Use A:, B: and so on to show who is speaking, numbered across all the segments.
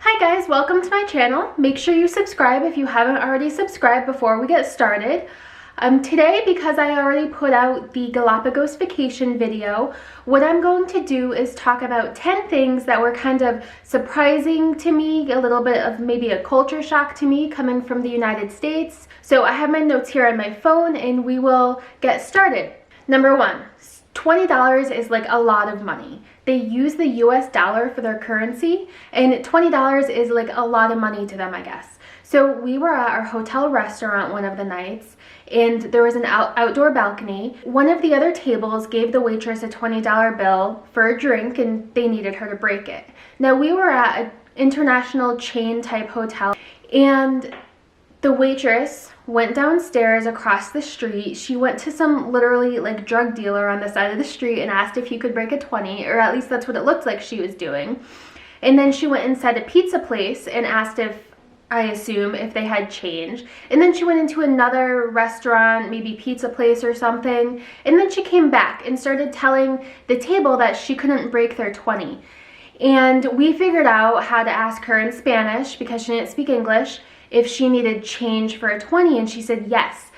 A: Hi guys, welcome to my channel. Make sure you subscribe if you haven't already subscribed before we get started. Today, because I already put out the Galapagos vacation video, what I'm going to do is talk about 10 things that were kind of surprising to me, a little bit of maybe a culture shock to me coming from the United States. So I have my notes here on my phone and we will get started. Number one, $20 is like a lot of money. They use the US dollar for their currency, and $20 is like a lot of money to them, I guess. So we were at our hotel restaurant one of the nights, and there was an outdoor balcony. One of the other tables gave the waitress a $20 bill for a drink, and they needed her to break it. Now we were at an international chain type hotel, and the waitress went downstairs across the street. She went to some literally like drug dealer on the side of the street and asked if he could break a 20, or at least that's what it looked like she was doing. And then she went inside a pizza place and asked if, I assume, if they had change. And then she went into another restaurant, maybe pizza place or something. And then she came back and started telling the table that she couldn't break their 20. And we figured out how to ask her in Spanish, because she didn't speak English, if she needed change for a 20, and she said yes.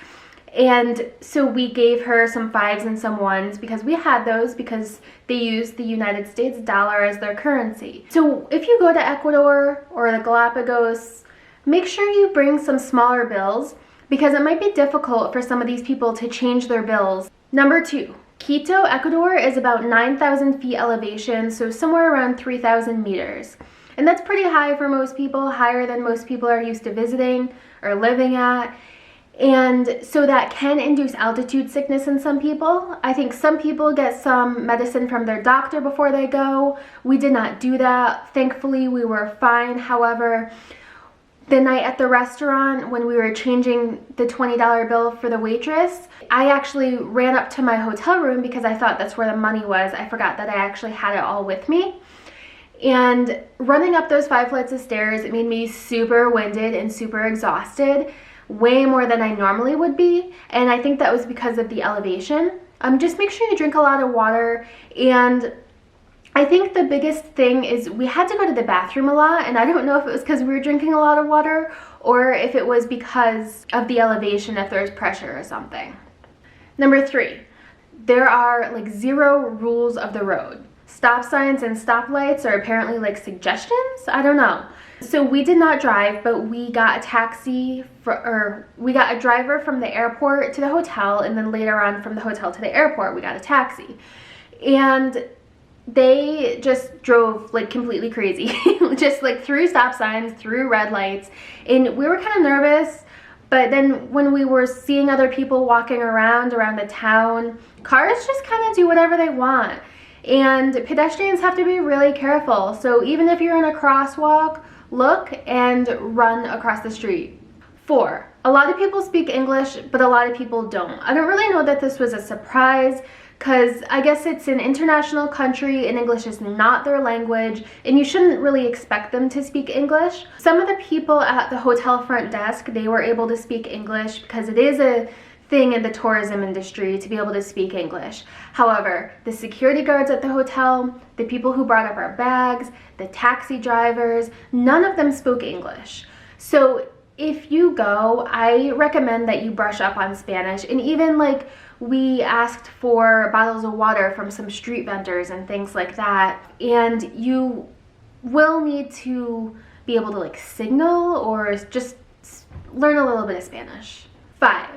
A: And so we gave her some 5s and some 1s because we had those because they use the United States dollar as their currency. So if you go to Ecuador or the Galapagos, make sure you bring some smaller bills because it might be difficult for some of these people to change their bills. Number 2, Quito, Ecuador is about 9,000 feet elevation, so somewhere around 3,000 meters. And that's pretty high for most people, higher than most people are used to visiting or living at. And so that can induce altitude sickness in some people. I think some people get some medicine from their doctor before they go. We did not do that. Thankfully, we were fine. However, the night at the restaurant, when we were changing the $20 bill for the waitress, I actually ran up to my hotel room because I thought that's where the money was. I forgot that I actually had it all with me. And running up those 5 flights of stairs, it made me super winded and super exhausted, way more than I normally would be. And I think that was because of the elevation. Just make sure you drink a lot of water. And I think the biggest thing is we had to go to the bathroom a lot. And I don't know if it was because we were drinking a lot of water or if it was because of the elevation, if there's pressure or something. Number 3, there are like 0 rules of the road. Stop signs and stoplights are apparently like suggestions? I don't know. So we did not drive, but we got a taxi, we got a driver from the airport to the hotel, and then later on from the hotel to the airport, we got a taxi. And they just drove like completely crazy, just like through stop signs, through red lights. And we were kind of nervous, but then when we were seeing other people walking around the town, cars just kind of do whatever they want. And pedestrians have to be really careful. So even if you're in a crosswalk, look and run across the street. 4, a lot of people speak English, but a lot of people don't. I don't really know that this was a surprise because I guess it's an international country and English is not their language, and you shouldn't really expect them to speak English. Some of the people at the hotel front desk, they were able to speak English because it is a thing in the tourism industry to be able to speak English. However, the security guards at the hotel, the people who brought up our bags, the taxi drivers, none of them spoke English. So if you go, I recommend that you brush up on Spanish. And even like we asked for bottles of water from some street vendors and things like that. And you will need to be able to like signal or just learn a little bit of Spanish. 5,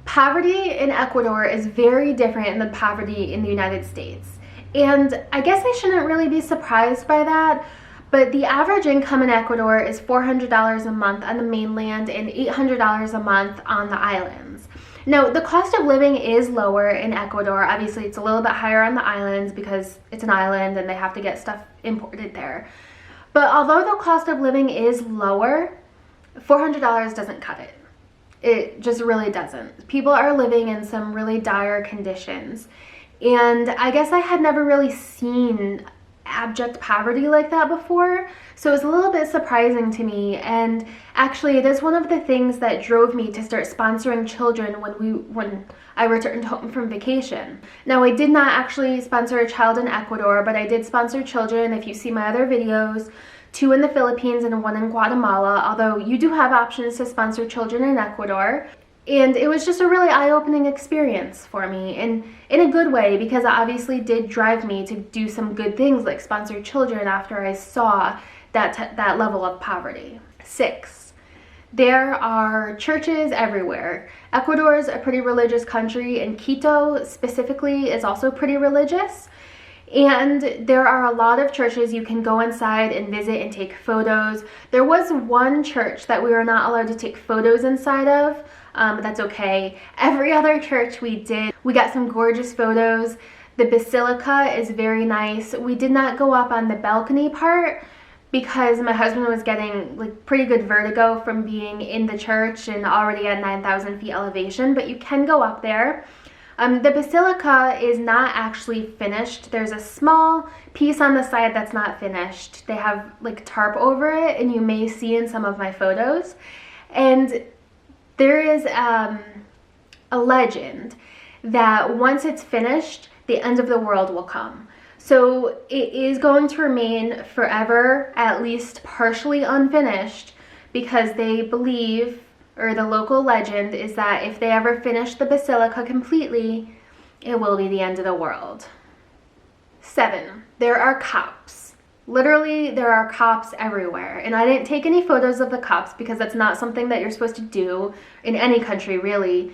A: poverty in Ecuador is very different than poverty in the United States. And I guess I shouldn't really be surprised by that, but the average income in Ecuador is $400 a month on the mainland and $800 a month on the islands. Now, the cost of living is lower in Ecuador. Obviously, it's a little bit higher on the islands because it's an island and they have to get stuff imported there. But although the cost of living is lower, $400 doesn't cut it. It just really doesn't. People are living in some really dire conditions. And I guess I had never really seen abject poverty like that before, so it was a little bit surprising to me. And actually, it is one of the things that drove me to start sponsoring children when I returned home from vacation. Now, I did not actually sponsor a child in Ecuador, but I did sponsor children. If you see my other videos, 2 in the Philippines and 1 in Guatemala, although you do have options to sponsor children in Ecuador. And it was just a really eye-opening experience for me, and in a good way, because it obviously did drive me to do some good things like sponsor children after I saw that level of poverty. 6, there are churches everywhere. Ecuador is a pretty religious country, and Quito specifically is also pretty religious. And there are a lot of churches you can go inside and visit and take photos. There was one church that we were not allowed to take photos inside of, but that's okay. Every other church we did. We got some gorgeous photos. The basilica is very nice. We did not go up on the balcony part because my husband was getting like pretty good vertigo from being in the church and already at 9,000 feet elevation, but you can go up there. The basilica is not actually finished. There's a small piece on the side that's not finished. They have like tarp over it, and you may see in some of my photos. And there is a legend that once it's finished, the end of the world will come. So it is going to remain forever, at least partially unfinished, because they believe, or the local legend is that if they ever finish the basilica completely, it will be the end of the world. 7, there are cops. Literally, there are cops everywhere. And I didn't take any photos of the cops because that's not something that you're supposed to do in any country, really.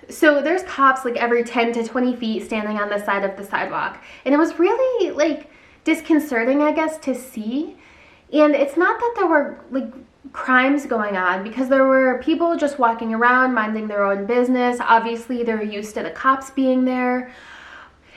A: So there's cops like every 10 to 20 feet standing on the side of the sidewalk. And it was really like disconcerting, I guess, to see. And it's not that there were like crimes going on, because there were people just walking around minding their own business. Obviously they're used to the cops being there.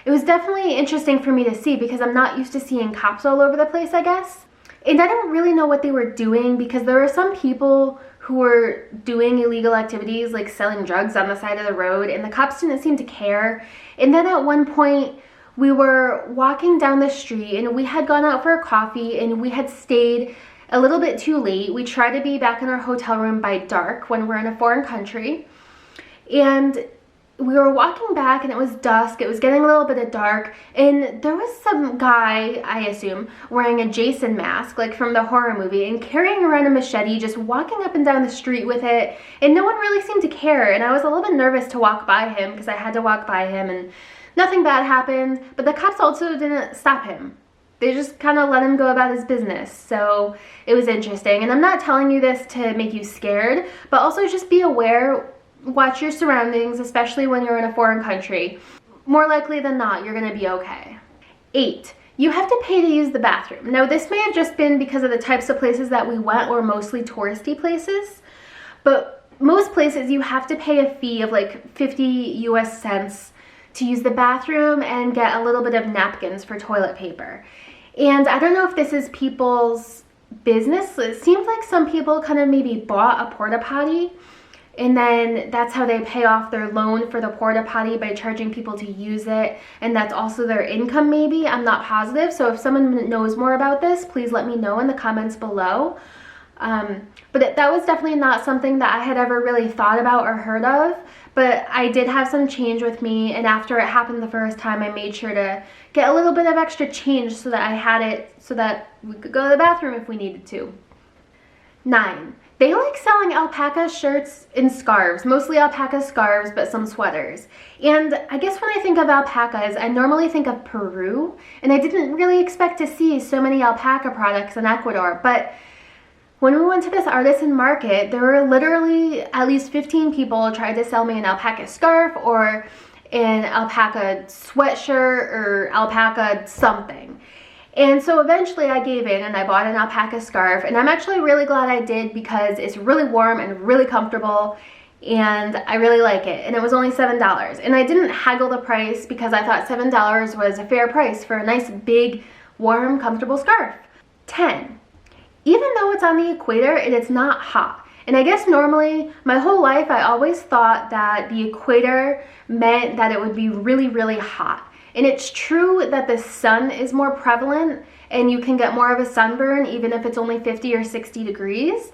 A: It was definitely interesting for me to see because I'm not used to seeing cops all over the place, I guess. And I don't really know what they were doing, because there were some people who were doing illegal activities like selling drugs on the side of the road, and the cops didn't seem to care. And then at one point we were walking down the street and we had gone out for a coffee and we had stayed a little bit too late. We try to be back in our hotel room by dark when we're in a foreign country. And we were walking back and it was dusk. It was getting a little bit of dark. And there was some guy, I assume, wearing a Jason mask, like from the horror movie, and carrying around a machete, just walking up and down the street with it. And no one really seemed to care. And I was a little bit nervous to walk by him because I had to walk by him and nothing bad happened. But the cops also didn't stop him. They just kind of let him go about his business. So it was interesting. And I'm not telling you this to make you scared, but also just be aware, watch your surroundings, especially when you're in a foreign country. More likely than not, you're gonna be okay. 8, you have to pay to use the bathroom. Now this may have just been because of the types of places that we went were mostly touristy places, but most places you have to pay a fee of like 50 US cents to use the bathroom and get a little bit of napkins for toilet paper. And I don't know if this is people's business. It seems like some people kind of maybe bought a porta potty, and then that's how they pay off their loan for the porta potty, by charging people to use it, and that's also their income maybe. I'm not positive, so if someone knows more about this, please let me know in the comments below. But that was definitely not something that I had ever really thought about or heard of, but I did have some change with me, and after it happened the first time, I made sure to get a little bit of extra change so that I had it so that we could go to the bathroom if we needed to. 9, they like selling alpaca shirts and scarves, mostly alpaca scarves, but some sweaters. And I guess when I think of alpacas, I normally think of Peru, and I didn't really expect to see so many alpaca products in Ecuador, but when we went to this artisan market, there were literally at least 15 people tried to sell me an alpaca scarf or an alpaca sweatshirt or alpaca something. And so eventually I gave in and I bought an alpaca scarf, and I'm actually really glad I did because it's really warm and really comfortable and I really like it. And it was only $7. And I didn't haggle the price because I thought $7 was a fair price for a nice big warm comfortable scarf. 10, even though it's on the equator, it is not hot. And I guess normally, my whole life, I always thought that the equator meant that it would be really, really hot. And it's true that the sun is more prevalent and you can get more of a sunburn even if it's only 50 or 60 degrees.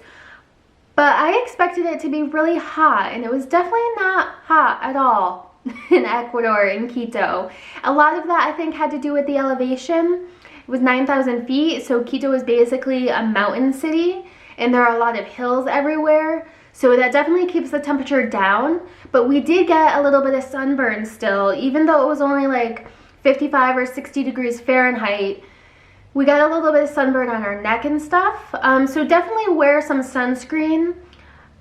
A: But I expected it to be really hot, and it was definitely not hot at all in Ecuador, in Quito. A lot of that I think had to do with the elevation. was 9,000 feet, so Quito is basically a mountain city, and there are a lot of hills everywhere, so that definitely keeps the temperature down. But we did get a little bit of sunburn still, even though it was only like 55 or 60 degrees Fahrenheit. We got a little bit of sunburn on our neck and stuff, so definitely wear some sunscreen,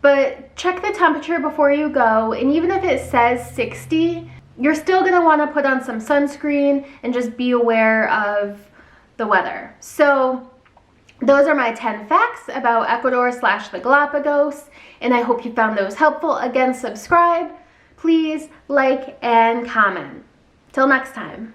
A: but check the temperature before you go, and even if it says 60, you're still gonna wanna put on some sunscreen and just be aware of the weather. So those are my 10 facts about Ecuador / the Galapagos, and I hope you found those helpful. Again, subscribe, please like and comment. Till next time.